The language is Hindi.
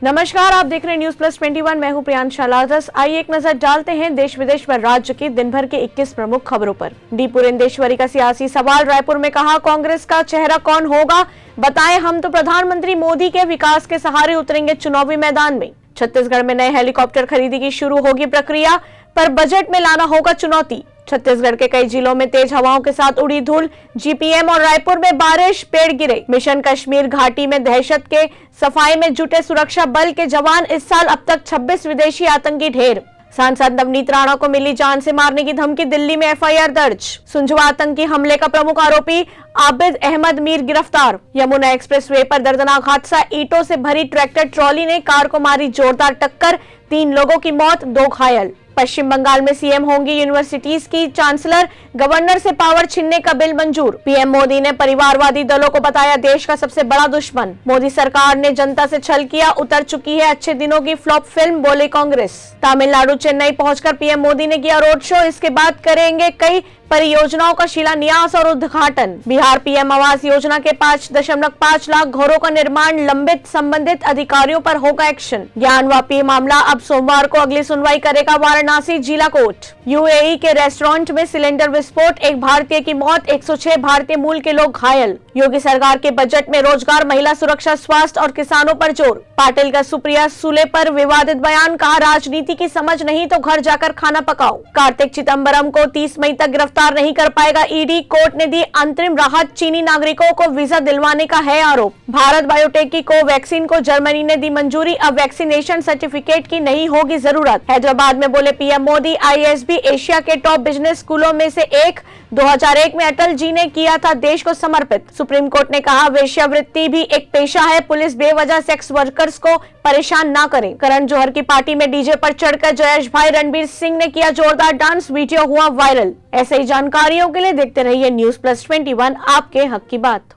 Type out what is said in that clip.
नमस्कार, आप देख रहे हैं न्यूज प्लस 21। मैं हूं प्रियांशा लादस। आइए एक नजर डालते हैं देश विदेश व राज्य की दिन भर के 21 प्रमुख खबरों पर। डी पुरेंदेश्वरी का सियासी सवाल। रायपुर में कहा, कांग्रेस का चेहरा कौन होगा बताएं, हम तो प्रधानमंत्री मोदी के विकास के सहारे उतरेंगे चुनावी मैदान में। छत्तीसगढ़ में नए हेलीकॉप्टर खरीदी की शुरू होगी प्रक्रिया, पर बजट में लाना होगा चुनौती। छत्तीसगढ़ के कई जिलों में तेज हवाओं के साथ उड़ी धूल। जीपीएम और रायपुर में बारिश, पेड़ गिरे। मिशन कश्मीर घाटी में दहशत के सफाई में जुटे सुरक्षा बल के जवान। इस साल अब तक 26 विदेशी आतंकी ढेर। सांसद नवनीत राणा को मिली जान से मारने की धमकी, दिल्ली में एफआईआर दर्ज। सुंझवा आतंकी हमले का प्रमुख आरोपी आबिद अहमद मीर गिरफ्तार। यमुना एक्सप्रेसवे पर दर्दनाक हादसा, ईंटों से भरी ट्रैक्टर ट्रॉली ने कार को मारी जोरदार टक्कर, 3 लोगों की मौत, 2 घायल। पश्चिम बंगाल में सीएम होंगी यूनिवर्सिटीज की चांसलर, गवर्नर से पावर छीनने का बिल मंजूर। पीएम मोदी ने परिवारवादी दलों को बताया देश का सबसे बड़ा दुश्मन। मोदी सरकार ने जनता से छल किया, उतर चुकी है अच्छे दिनों की फ्लॉप फिल्म, बोले कांग्रेस। तमिलनाडु चेन्नई पहुंचकर पीएम मोदी ने किया रोड शो। इसके बाद करेंगे कई परियोजनाओं का शिलान्यास और उद्घाटन। बिहार पीएम आवास योजना के 5.5 लाख घरों का निर्माण, लंबित संबंधित अधिकारियों पर होगा एक्शन। ज्ञानवापी मामला अब सोमवार को अगली सुनवाई करेगा वाराणसी जिला कोर्ट। यूएई के रेस्टोरेंट में सिलेंडर विस्फोट, 1 भारतीय की मौत, 106 भारतीय मूल के लोग घायल। योगी सरकार के बजट में रोजगार, महिला सुरक्षा, स्वास्थ्य और किसानों पर जोर। पाटिल का सुप्रिया सुले पर विवादित बयान, कहा राजनीति की समझ नहीं तो घर जाकर खाना पकाओ। कार्तिक चिदंबरम को 30 मई तक गिरफ्तार नहीं कर पाएगा ईडी, कोर्ट ने दी अंतरिम राहत। चीनी नागरिकों को वीजा दिलवाने का है आरोप। भारत बायोटेक की कोवैक्सीन को जर्मनी ने दी मंजूरी, अब वैक्सीनेशन सर्टिफिकेट की नहीं होगी जरूरत। हैदराबाद में बोले पीएम मोदी, आईएसबी एशिया के टॉप बिजनेस स्कूलों में से एक। 2001 में अटल जी ने किया था देश को समर्पित। सुप्रीम कोर्ट ने कहा वेश्यावृत्ति भी एक पेशा है, पुलिस बेवजह सेक्स वर्कर्स को परेशान ना करें। करण जौहर की पार्टी में डीजे पर चढ़कर जयेश भाई रणबीर सिंह ने किया जोरदार डांस, वीडियो हुआ वायरल। ऐसे ही जानकारियों के लिए देखते रहिए न्यूज प्लस 21, आपके हक की बात।